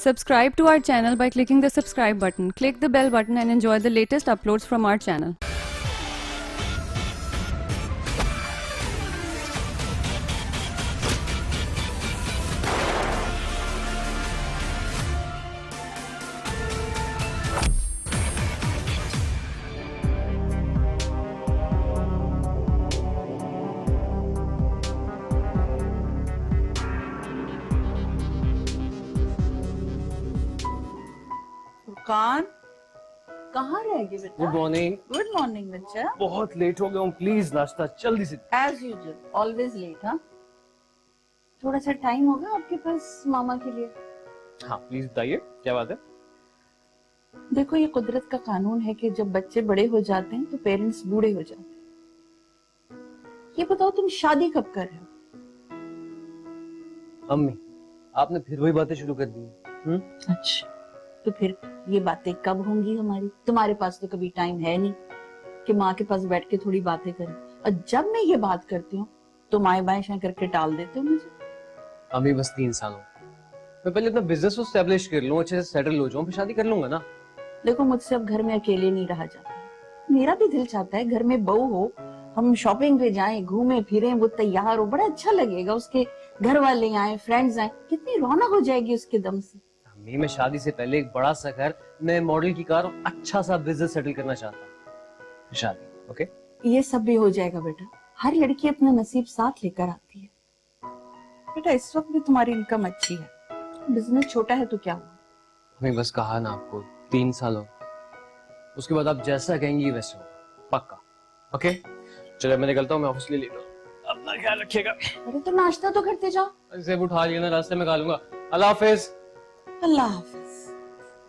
Subscribe to our channel by clicking the subscribe button. Click the bell button and enjoy the latest uploads from our channel. Furqan, कहाँ रह गए बेटा? Good morning. Good morning बच्चा। बहुत late हो गया हूँ, प्लीज नाश्ता जल्दी से। As usual, always late. हाँ, थोड़ा सा टाइम होगा आपके पास मामा के लिए? हाँ प्लीज बताइए, क्या बात है? देखो, ये कुदरत का कानून है कि जब बच्चे बड़े हो जाते हैं तो पेरेंट्स बूढ़े हो जाते हैं। ये बताओ, तुम शादी कब कर रहे हो? अम्मी, आपने फिर वही बातें शुरू कर दी। अच्छा, तो फिर ये बातें कब होंगी हमारी? तुम्हारे पास तो कभी टाइम है नहीं कि माँ के पास बैठ के थोड़ी बातें करें, और जब मैं ये बात करती हूँ तो माएं बाएं शां करके टाल देते हो मुझे। अम्मी बस 3 साल हो, मैं पहले अपना बिजनेस को एस्टेब्लिश कर लूँ, अच्छे से सेटल हो जाऊँ, फिर शादी कर लूंगा ना। देखो, मुझसे अब घर में अकेले नहीं रहा जाता। मेरा भी दिल चाहता है घर में बहू हो, हम शॉपिंग पे जाएं, घूमें फिरें, वो तैयार हो, बड़ा अच्छा लगेगा। उसके घर वाले आए, फ्रेंड्स आए, कितनी रौनक हो जाएगी उसके दम से। अम्मी, मैं शादी से पहले एक बड़ा सा घर, नए मॉडल की कार और अच्छा सा बिजनेस सेटल करना चाहता हूँ। शादी ओके? ये सब भी हो जाएगा बेटा। हर लड़की अपना नसीब साथ लेकर आती है। बेटा, इस वक्त भी तुम्हारी इनकम अच्छी है, बिजनेस छोटा है तो क्या हुआ? अम्मी बस कहा ना आपको, 3 साल हो, उसके बाद आप जैसा कहेंगी वैसे हो, पक्का। ओके चलो, मैं निकलता हूँ, मैं ऑफिस के लिए लेट हूँ, अपना ख्याल रखिएगा। अरे तो नाश्ता तो करते जाओ। इसे उठा लिया ना, रास्ते में खा लूंगा। अल्लाह हाफिज। अल्लाह हाफिज।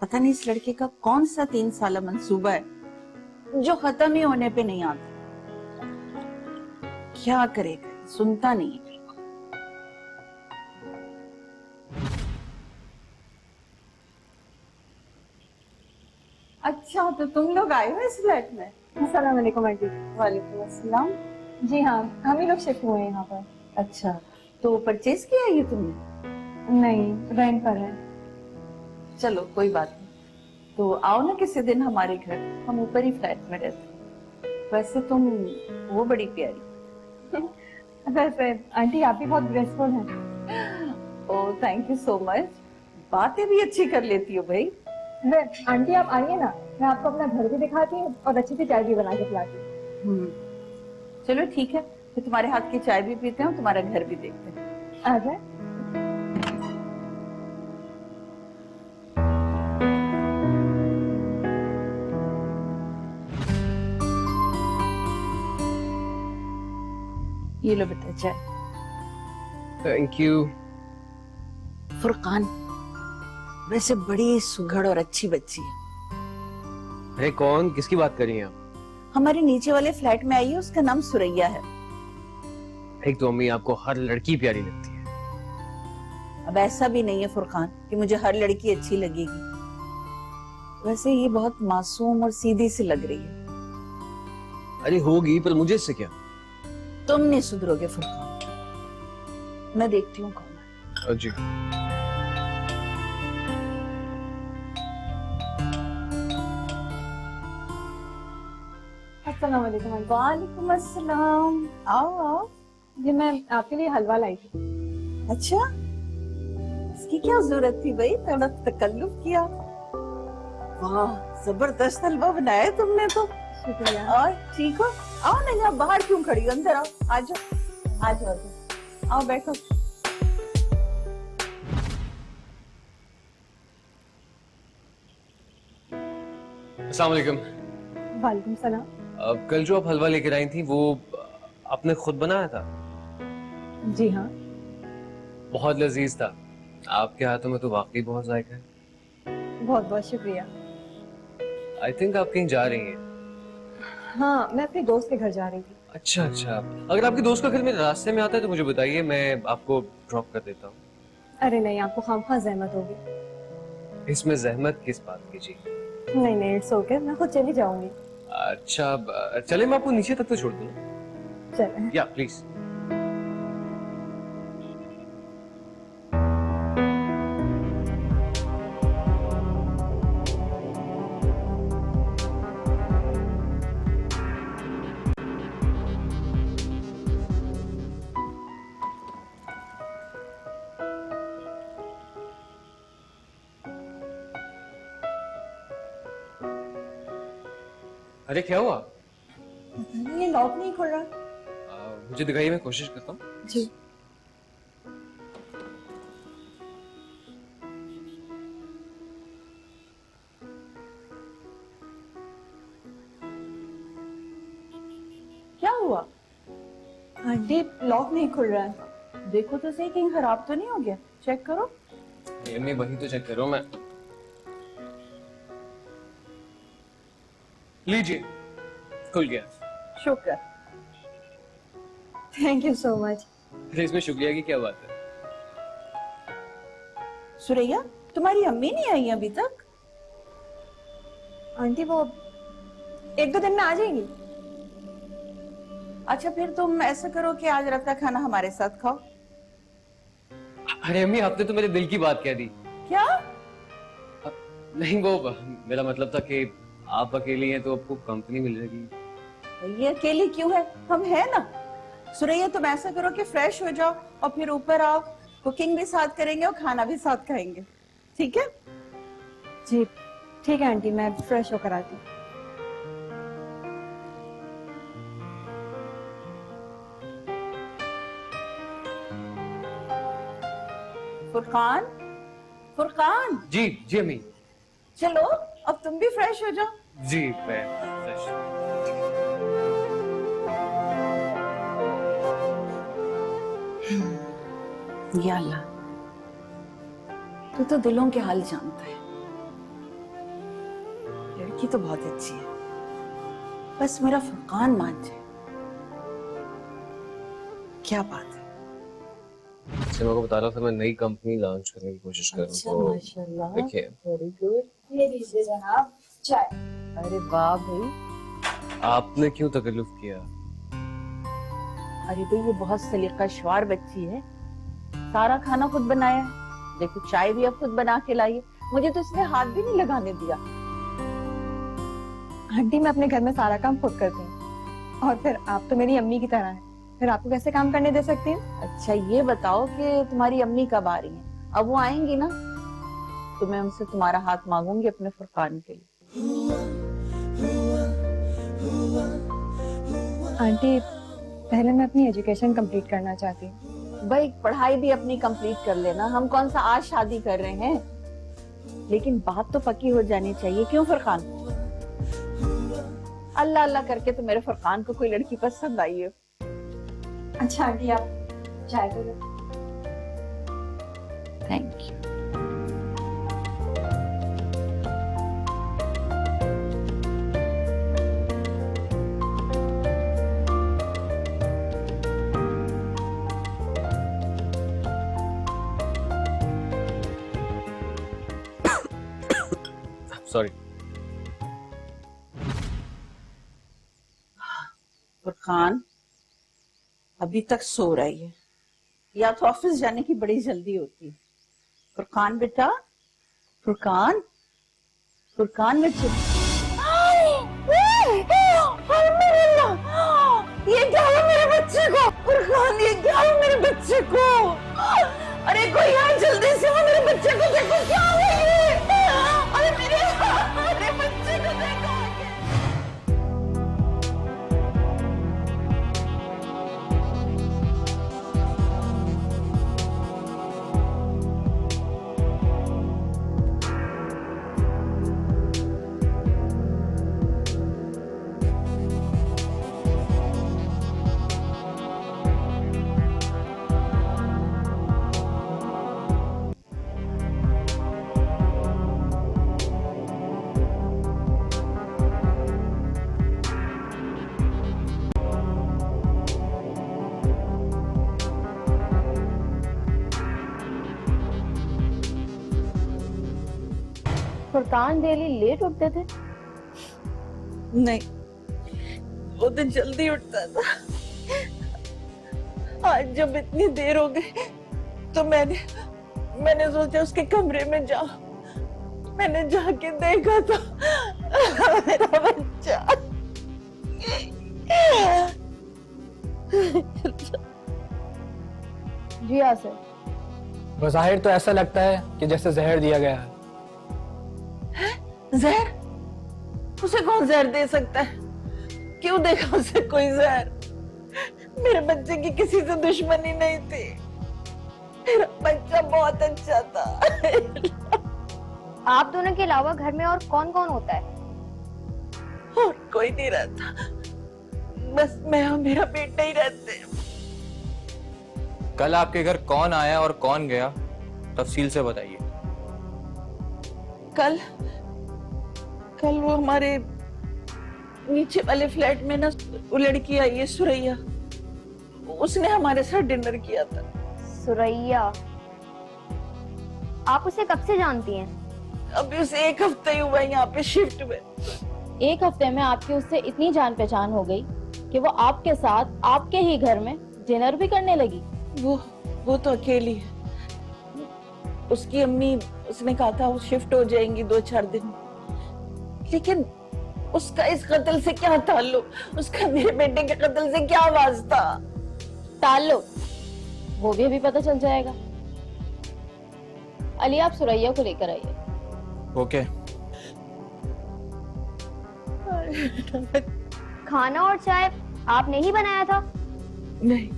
पता नहीं इस लड़के का कौन सा 3 साल मंसूबा है जो खत्म ही होने पे नहीं आता। क्या करेगा, सुनता नहीं है। अच्छा, तो तुम लोग आए हो इस फ्लैट में? अस्सलाम वालेकुम आंटी। वालेकुम अस्सलाम। जी हाँ, हम ही लोग शिफ्ट हुए हैं यहाँ पर। अच्छा, तो परचेज किया ये तुमने? नहीं, रेंट पर है। चलो कोई बात नहीं, तो आओ ना किसी दिन हमारे घर, हम ऊपर ही फ्लैट में रहते हैं। वैसे तुम वो बड़ी प्यारी। वैसे आंटी आप भी बहुत ग्रेसफुल हैं। ओह, थैंक यू सो मच। बातें भी अच्छी कर लेती हो भाई। आंटी आप आइए ना, मैं आपको अपना घर भी दिखाती हूँ और अच्छी सी चाय भी बना के पिलाती हूँ। चलो ठीक है, फिर तुम्हारे हाथ की चाय भी पीते हैं, तुम्हारा घर भी देखते हैं। आ जाए। ये लो बेटा चाय। Thank you. फुरकान वैसे बड़ी सुघड़ और अच्छी बच्ची है। अरे कौन, किसकी बात कर रही हैं आप? हमारे नीचे वाले फ्लैट में आई है, उसका नाम सुरैया है। एक तो अम्मी आपको हर लड़की प्यारी लगती है। अब ऐसा भी नहीं है फुरकान कि मुझे हर लड़की अच्छी लगेगी। वैसे ये बहुत मासूम और सीधी सी लग रही है। अरे होगी, पर मुझे इससे क्या? तुम नहीं सुधरोगे फुरकान। मैं देखती हूँ कौन है। जी। अस्सलाम वालेकुम आंटी। वालेकुम अस्सलाम। आओ आओ। जी मैं आपके लिए हलवा लाई थी। अच्छा, इसकी क्या जरूरत थी भाई, थोड़ा तकल्लुफ किया। वाह, जबरदस्त हलवा बनाया है तुमने तो। शुक्रिया। और ठीक हो? आओ ना, यहाँ बाहर क्यों खड़ी हो, अंदर आओ। आ जाओ आ जाओ, आओ बैठो। अस्सलाम वालेकुम। वालेकुम सलाम। कल जो आप हलवा लेकर आई थी, वो आपने खुद बनाया था? जी हाँ। बहुत लजीज था। आपके हाथों में तो वाकई बहुत जायका है। बहुत बहुत शुक्रिया। आई थिंक आप कहीं जा रही हैं। हाँ, मैं अपने दोस्त के घर जा रही थी। अच्छा अच्छा, अगर आपके दोस्त का घर मेरे रास्ते में आता है तो मुझे बताइए, मैं आपको ड्रॉप कर देता हूँ। अरे नहीं, आपको खामखा जहमत होगी। इसमें जहमत किस बात की जी? नहीं नहीं, इट्स ओके, मैं खुद चली जाऊंगी। अच्छा चले, मैं आपको नीचे तक तो छोड़ दूँ? चले। या प्लीज। अरे क्या हुआ? ये लॉक नहीं खुल रहा। मुझे दिखाइए, मैं कोशिश करता हूँ। जी। क्या हुआ? आंटी लॉक नहीं खुल रहा है। देखो तो सही, कहीं खराब तो नहीं हो गया, चेक करो। मैं वही तो चेक कर रहा हूँ मैं। लीजिए, खुल गया। शुक्र। Thank you so much. अरे इसमें शुक्रिया की क्या बात है? सुरैया, तुम्हारी अम्मी नहीं आई अभी तक? आंटी वो 1-2 दिन में आ जाएंगी। अच्छा, फिर तुम ऐसा करो कि आज रात का खाना हमारे साथ खाओ। अरे अम्मी, आपने तो मेरे दिल की बात कह दी। क्या? नहीं, वो मेरा मतलब था कि आप अकेली हैं तो आपको कंपनी मिलेगी। ये अकेली क्यों है, हम है ना। सुरैया, तुम ऐसा करो कि फ्रेश हो जाओ और फिर ऊपर आओ, कुकिंग भी साथ करेंगे और खाना भी साथ खाएंगे, ठीक है? जी ठीक है आंटी, मैं फ्रेश होकर आती हूँ। फुरकान, फुरकान, जी जी अम्मी। चलो अब तुम भी फ्रेश हो जाओ। जी मैं फ्रेश। या अल्लाह, तू तो दिलों के हाल जानता है। लड़की तो बहुत अच्छी है, बस मेरा फुरकान मान जाए। क्या बात है। मैं आपको बता रहा था, मैं नई कंपनी लॉन्च करने की कोशिश कर रहा हूँ। माशाल्लाह, देखिए, वेरी गुड। ये लीजिए जनाब चाय। अरे वाह भाई, आपने क्यों तकल्लुफ किया? अरे भाई ये बहुत सलीकाश्वार बच्ची है, सारा खाना खुद बनाया है। देखो चाय भी अब खुद बना के लाई है, मुझे तो इसने हाथ भी नहीं लगाने दिया। आंटी मैं अपने घर में सारा काम खुद करती हूँ, और फिर आप तो मेरी अम्मी की तरह हैं, फिर आपको कैसे काम करने दे सकती हूँ? अच्छा ये बताओ कि तुम्हारी अम्मी कब आ रही हैं? अब वो आएंगी ना तो मैं उनसे तुम्हारा हाथ मांगूंगी अपने फुरकान के लिए। आंटी पहले मैं अपनी एजुकेशन कंप्लीट करना चाहती हूँ। भाई पढ़ाई भी अपनी कंप्लीट कर लेना, हम कौन सा आज शादी कर रहे हैं, लेकिन बात तो पक्की हो जानी चाहिए। क्यों फुरकान? अल्लाह अल्लाह करके तो मेरे फुरकान को कोई लड़की पसंद आई है। अच्छा आंटी आप चाय तो लो। Thank you. सॉरी। फुरकान अभी तक सो रही है, या तो ऑफिस जाने की बड़ी जल्दी होती है। फुरकान बेटा, फुरकान, फुरकान बच्चे। ये क्या हुआ मेरे बच्चे को? फुरकान ये क्या हुआ मेरे बच्चे को? अरे कोई यार जल्दी से वो मेरे बच्चे को देखो, क्या हुआ ये? अरे मेरे बच्चे को देखो। फुरकान डेली लेट उठते थे? नहीं, वो तो जल्दी उठता था। आज जब इतनी देर हो गई तो मैंने सोचा उसके कमरे में जाओ। मैंने जाके देखा तो मेरा बच्चा। जी हाँ सर। बज़ाहिर तो ऐसा लगता है कि जैसे जहर दिया गया है। जहर? उसे कौन जहर दे सकता है? क्यों देगा उसे कोई जहर? मेरे बच्चे की किसी से दुश्मनी नहीं थी, मेरा बच्चा बहुत अच्छा था। आप दोनों के अलावा घर में और कौन कौन होता है? और कोई नहीं रहता, बस मैं और मेरा बेटा ही रहते हैं। कल आपके घर कौन आया और कौन गया, तफसील से बताइए। कल कल वो हमारे नीचे वाले फ्लैट में ना वो लड़की आई है, सुरैया, उसने हमारे साथ डिनर किया था। सुरैया, आप उसे कब से जानती हैं? अभी उसे 1 हफ्ता ही हुआ है यहाँ पे शिफ्ट में। 1 हफ्ते में आपकी उससे इतनी जान पहचान हो गई कि वो आपके साथ आपके ही घर में डिनर भी करने लगी? वो तो अकेली है। उसकी अम्मी, उसने कहा था वो शिफ्ट हो जाएंगी 2-4 दिन, लेकिन उसका इस कत्ल से क्या ताल्लुक? उसका मेरे बेटे के कत्ल से क्या वास्ता? ताल्लुक वो भी अभी पता चल जाएगा। अली, आप सुरैया को लेकर आइए। ओके। खाना और चाय आपने ही बनाया था? नहीं,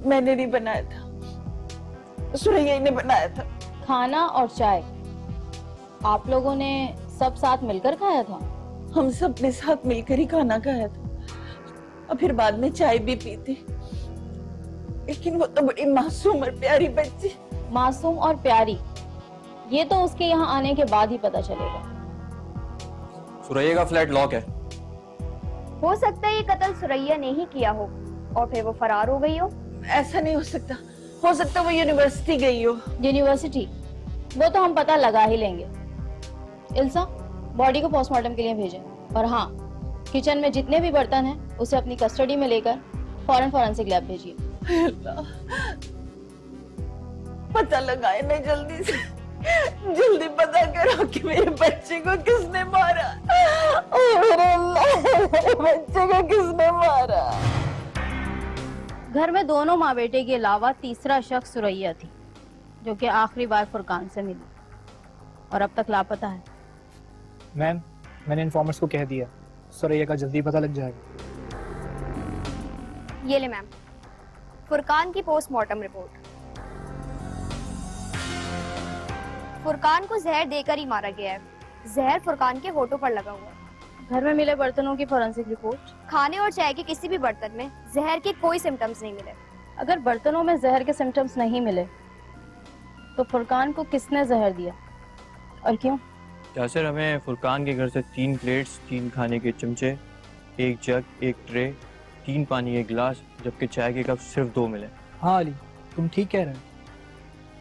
मैंने नहीं बनाया था, सुरैया ने बनाया था। खाना और चाय आप लोगों ने सब साथ मिलकर खाया था? हम सब ने साथ मिलकर ही खाना खाया था और फिर बाद में चाय भी पी थी, लेकिन वो तो बड़ी मासूम और प्यारी बच्ची। मासूम और प्यारी, ये तो उसके यहाँ आने के बाद ही पता चलेगा। सुरैया का फ्लैट लॉक है। हो सकता है ये कत्ल सुरैया ने ही किया हो और फिर वो फरार हो गई हो। ऐसा नहीं हो सकता, हो सकता वो यूनिवर्सिटी गई हो। यूनिवर्सिटी? वो तो हम पता लगा ही लेंगे। इल्सा, बॉडी को पोस्टमार्टम के लिए भेजें। और हाँ, किचन में जितने भी बर्तन हैं उसे अपनी कस्टडी में लेकर फौरन फॉरेंसिक लैब भेजिए। पता लगाए ना जल्दी से, जल्दी पता करो कि मेरे बच्चे को किसने मारा। मेरे बच्चे को किसने मारा? घर में दोनों माँ बेटे के अलावा तीसरा शख्स सुरैया थी, जो कि आखिरी बार फुरकान से मिली और अब तक लापता है। मैम, मैंने इन्फॉर्मर्स को कह दिया, सुरैया का जल्दी पता लग जाएगा। ये ले मैम, फुरकान की पोस्टमार्टम रिपोर्ट। फुरकान को जहर देकर ही मारा गया है। जहर फुरकान के होठों पर लगा हुआ है। घर में मिले बर्तनों की फॉरेंसिक रिपोर्ट। खाने और चाय के किसी भी बर्तन में जहर के कोई सिम्टम्स नहीं मिले। अगर बर्तनों में जहर के सिम्टम्स नहीं मिले तो फुरकान को किसने जहर दिया और क्यों? यासिर, हमें फुरकान के घर से 3 प्लेट्स, 3 खाने के चमचे, 1 जग, 1 ट्रे, 3 पानी के गिलास, जबकि चाय के कप सिर्फ 2 मिले। हाँ अली, तुम ठीक कह रहे हो।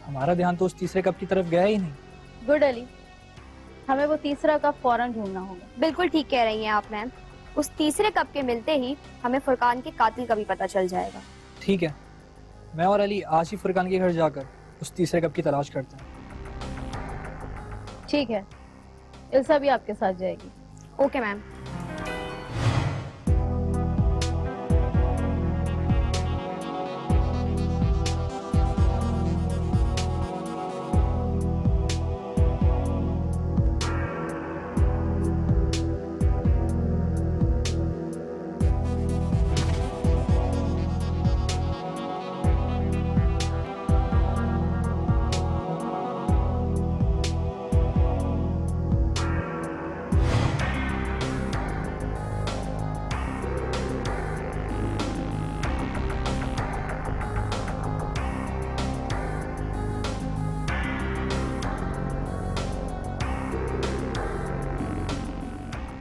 हमारा ध्यान तो उस तीसरे कप की तरफ गया ही नहीं। गुड अली, हमें वो तीसरा कप फौरन ढूंढना होगा। बिल्कुल ठीक कह रही हैं आप मैम। उस तीसरे कप के मिलते ही हमें फुरकान के कातिल का भी पता चल जाएगा। ठीक है, मैं और अली आज ही फुरकान के घर जाकर उस तीसरे कप की तलाश करते हैं। ठीक है, इल्सा भी आपके साथ जाएगी। Okay ma'am.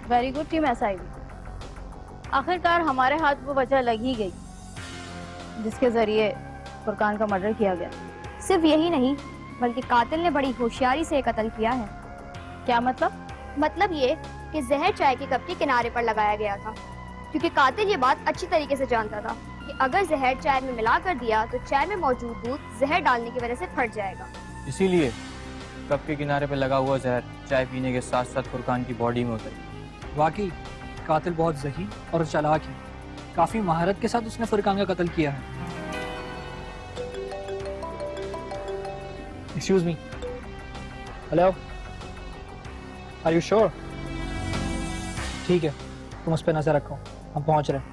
Very good team SID। आखिरकार हमारे हाथ वो वजह लग ही गई जिसके जरिए फुरकान का मर्डर किया गया। सिर्फ यही नहीं, बल्कि कातिल ने बड़ी होशियारी से कत्ल किया है। क्या मतलब? मतलब ये कि जहर चाय के कप के किनारे पर लगाया गया था, क्योंकि कातिल ये बात अच्छी तरीके से जानता था कि अगर जहर चाय में मिला कर दिया तो चाय में मौजूद दूध जहर डालने की वजह से फट जाएगा। इसीलिए कप के किनारे पे लगा हुआ जहर चाय पीने के साथ साथ फुरकान की बॉडी में उतरी। वाकई कातिल बहुत ज़ही और चालाक है। काफी महारत के साथ उसने फुरकान का कत्ल किया है। Excuse me, hello, are you sure? ठीक है, तुम उस पर नजर रखो। हम पहुंच रहे हैं।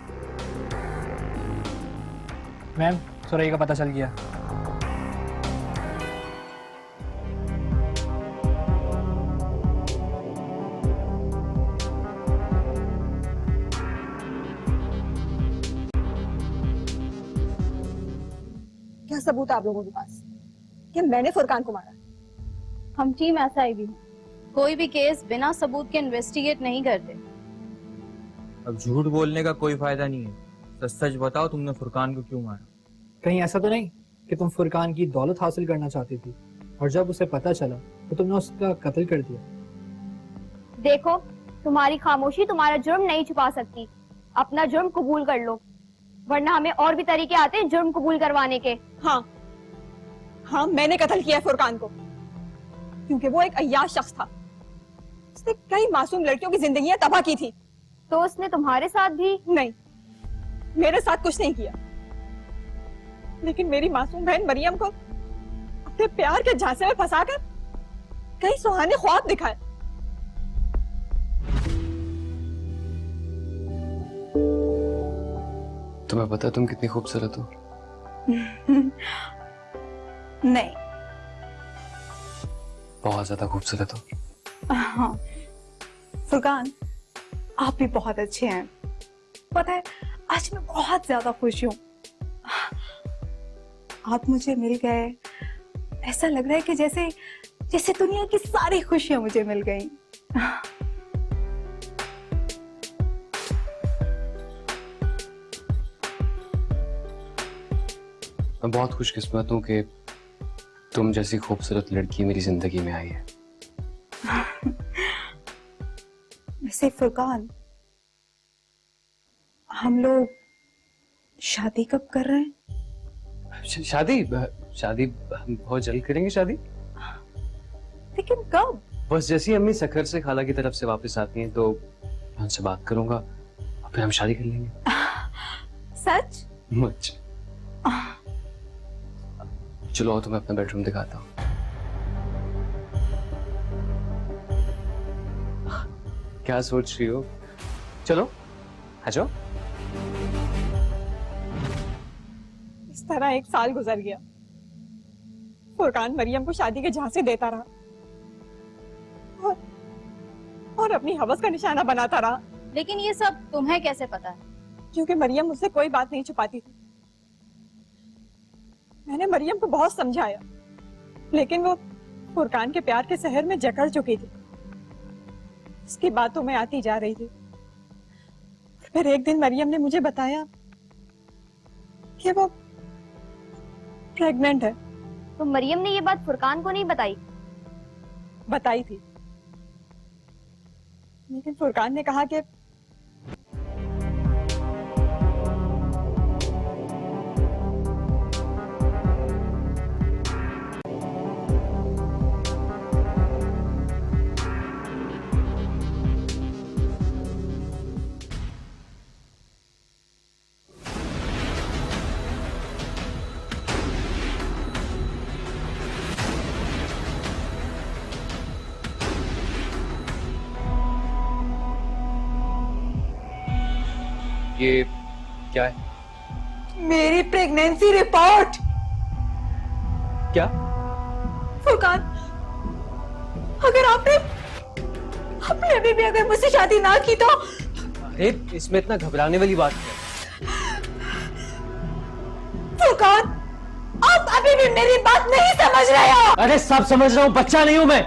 मैम, सुरैया का पता चल गया। क्या सबूत है आप लोगों के पास कि मैंने फुरकान को मारा? हम टीम SIB हैं। कोई भी केस बिना सबूत के इन्वेस्टिगेट नहीं करते। अब झूठ बोलने का कोई फायदा नहीं है, सच सच बताओ तुमने फुरकान को क्यों मारा? कहीं ऐसा तो नहीं कि तुम फुरकान की दौलत हासिल करना चाहती थी और जब उसे पता चला तो तुमने उसका कत्ल कर दिया? देखो, तुम्हारी खामोशी तुम्हारा जुर्म नहीं छुपा सकती। अपना जुर्म कबूल कर लो, वरना हमें और भी तरीके आते हैं जुर्म कबूल करवाने के। हाँ हाँ, मैंने कत्ल किया है फुरकान को, क्योंकि वो एक अय्याश शख्स था। उसने कई मासूम लड़कियों की जिंदगियां तबाह की थी। तो उसने तुम्हारे साथ भी? नहीं, मेरे साथ कुछ नहीं किया, लेकिन मेरी मासूम बहन मरियम को अपने प्यार के झांसे में फंसाकर कई सुहाने ख्वाब दिखाए। तुम्हें पता है तुम कितनी खूबसूरत हो? नहीं। बहुत ज्यादा खूबसूरत हो। हाँ फुरकान, आप भी बहुत अच्छे हैं। पता है, आज मैं बहुत ज्यादा खुश हूँ। आप मुझे मिल गए, ऐसा लग रहा है कि जैसे जैसे दुनिया की सारी खुशियां मुझे मिल गई। मैं बहुत खुशकिस्मत हूँ कि तुम जैसी खूबसूरत लड़की मेरी जिंदगी में आई है। वैसे फुरकान, हम लोग शादी कब कर रहे हैं? शादी बहुत जल्द करेंगे शादी। लेकिन कब? बस जैसी अम्मी सखर से खाला की तरफ से वापस आती हैं तो मैं उनसे बात करूंगा और फिर हम शादी कर लेंगे। सच? मुझ चलो आओ, तुम्हें अपना बेडरूम दिखाता हूँ। क्या सोच रही हो? चलो आ जाओ। इस तरह एक साल गुजर गया। फुरकान मरियम को शादी के झांसे देता रहा और अपनी हवस का निशाना बनाता रहा। लेकिन ये सब तुम्हें कैसे पता है? क्योंकि मरियम मुझसे कोई बात नहीं छुपाती थी। मैंने मरियम को बहुत समझाया, लेकिन वो फुरकान के प्यार के शहर में जकड़ चुकी थी। उसकी बातों में आती जा रही थी। फिर एक दिन मरियम ने मुझे बताया कि वो प्रेग्नेंट है। तो मरियम ने ये बात फुरकान को नहीं बताई? बताई थी, लेकिन फुरकान ने कहा कि ये क्या है? मेरी प्रेगनेंसी रिपोर्ट। क्या? फुरकान, अगर आपने आपने अभी भी अगर मुझसे शादी ना की तो अरे इसमें इतना घबराने वाली बात क्या है? फुरकान, आप अभी भी मेरी बात नहीं समझ रहे हो। अरे सब समझ रहा हूँ, बच्चा नहीं हूं मैं।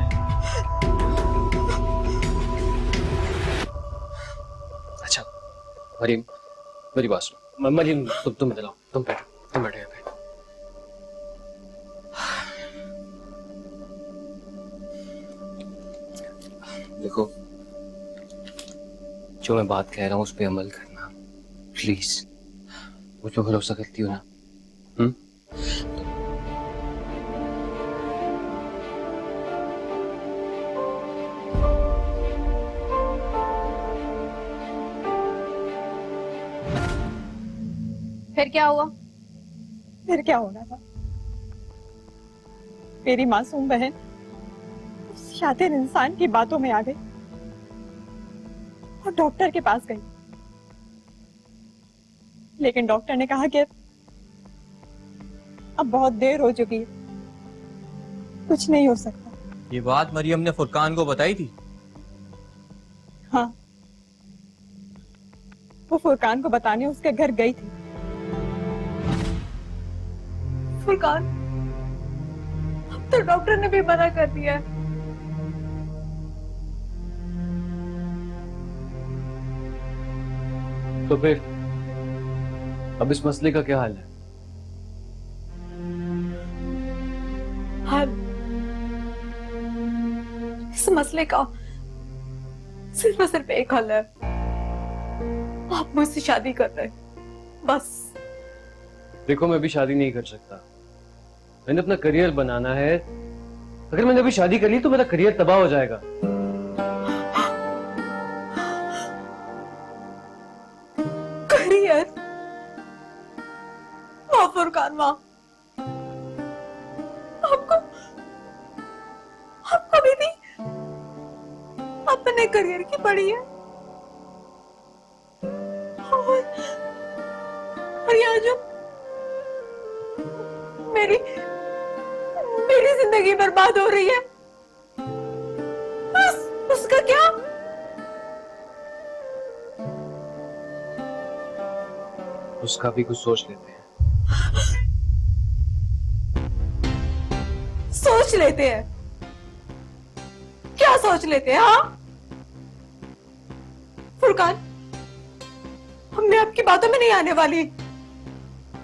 अच्छा मरीम, मेरी बात सुनो। मरीम तुम इधर आओ, तुम बैठो, तुम बैठो यहाँ पे। देखो, जो मैं बात कह रहा हूँ उस पे अमल करना प्लीज। मुझ पे भरोसा करती हो ना? फिर क्या हुआ? फिर क्या होना था? मेरी मासूम बहन उस शातिर इंसान की बातों में आ गई और डॉक्टर के पास गई। लेकिन डॉक्टर ने कहा कि अब बहुत देर हो चुकी है, कुछ नहीं हो सकता। ये बात मरियम ने फुरकान को बताई थी? हाँ, वो फुरकान को बताने उसके घर गई थी। फुरकान, अब तो डॉक्टर ने भी मना कर दिया है। तो फिर अब इस मसले का क्या हाल है? हाल इस मसले का सिर्फ और सिर्फ एक हल है। आप मुझसे शादी कर रहे हैं, बस। देखो, मैं अभी शादी नहीं कर सकता। मैंने अपना करियर बनाना है। अगर मैंने अभी शादी कर ली तो मेरा करियर तबाह हो जाएगा। करियर? वाह फुरकान, वाह। आपको आपको अभी भी अपने करियर की पड़ी है। और यहाँ जो मेरी मेरी जिंदगी बर्बाद हो रही है, उसका क्या? उसका भी कुछ सोच लेते हैं। सोच लेते हैं? क्या सोच लेते हैं? हाँ फुरकान, हमने आपकी बातों में नहीं आने वाली।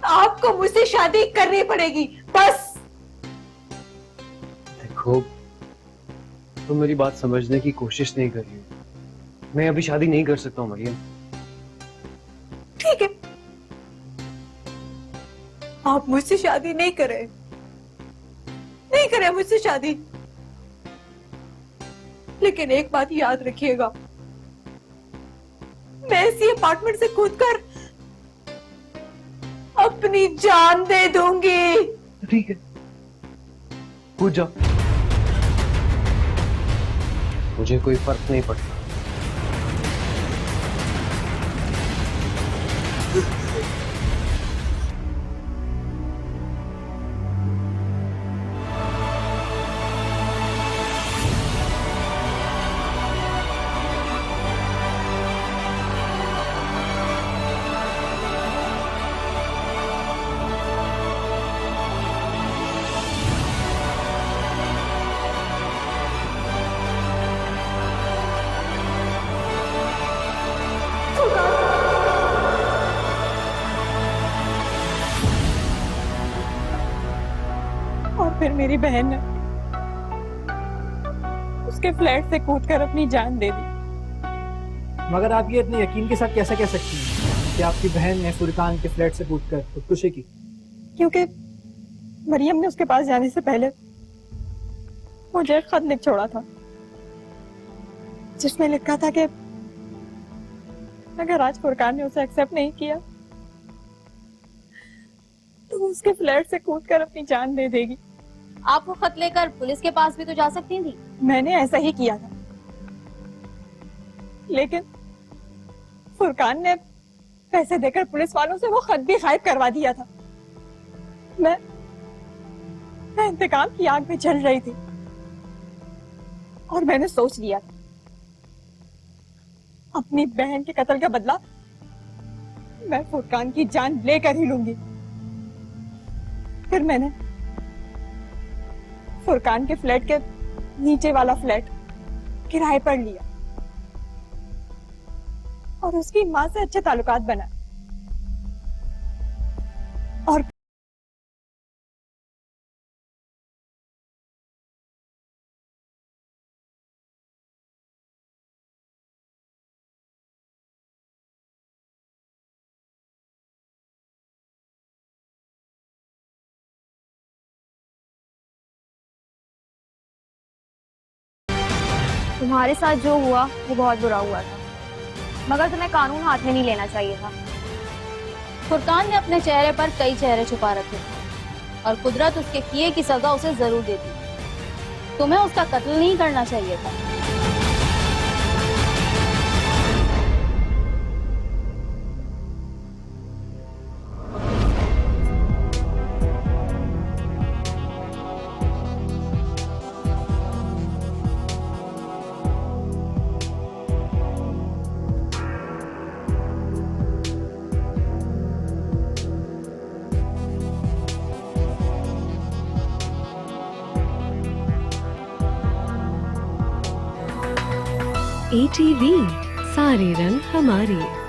आपको मुझसे शादी करनी पड़ेगी, बस। देखो, तुम मेरी बात समझने की कोशिश नहीं कर रही हो। मैं अभी शादी नहीं कर सकता हूँ मरियम। ठीक है, आप मुझसे शादी नहीं करें, नहीं करें मुझसे शादी। लेकिन एक बात याद रखिएगा, मैं इसी अपार्टमेंट से कूदकर अपनी जान दे दूंगी। ठीक है, कूद जाओ, मुझे कोई फर्क नहीं पड़ता। और फिर मेरी बहन ने उसके फ्लैट से कूदकर अपनी जान दे दी। मगर आप ये इतने यकीन के साथ कैसे कह सकती हैं कि आपकी बहन ने फुरकान के फ्लैट से कूदकर खुदकुशी की? क्योंकि मरियम ने उसके पास जाने से पहले मुझे एक खत लिख छोड़ा था, जिसमें लिखा था कि अगर आज फुरकान ने उसे एक्सेप्ट नहीं किया तो वो उसके फ्लैट से कूदकर अपनी जान दे देगी। आप वो खत लेकर पुलिस के पास भी तो जा सकती थी। मैंने ऐसा ही किया था, लेकिन फुरकान ने पैसे देकर पुलिस वालों से वो खत भी गायब करवा दिया था। मैं इंतकाम की आग में जल रही थी और मैंने सोच लिया था अपनी बहन के कत्ल का बदला मैं फुरकान की जान लेकर ही लूंगी। फिर मैंने फुरकान के फ्लैट के नीचे वाला फ्लैट किराए पर लिया और उसकी मां से अच्छे ताल्लुकात बनाए। और तुम्हारे साथ जो हुआ वो बहुत बुरा हुआ था, मगर तुम्हें कानून हाथ में नहीं लेना चाहिए था। फुरकान ने अपने चेहरे पर कई चेहरे छुपा रखे थे और कुदरत उसके किए की सजा उसे जरूर देती। तुम्हें उसका कत्ल नहीं करना चाहिए था। ATV, सारे रंग हमारे।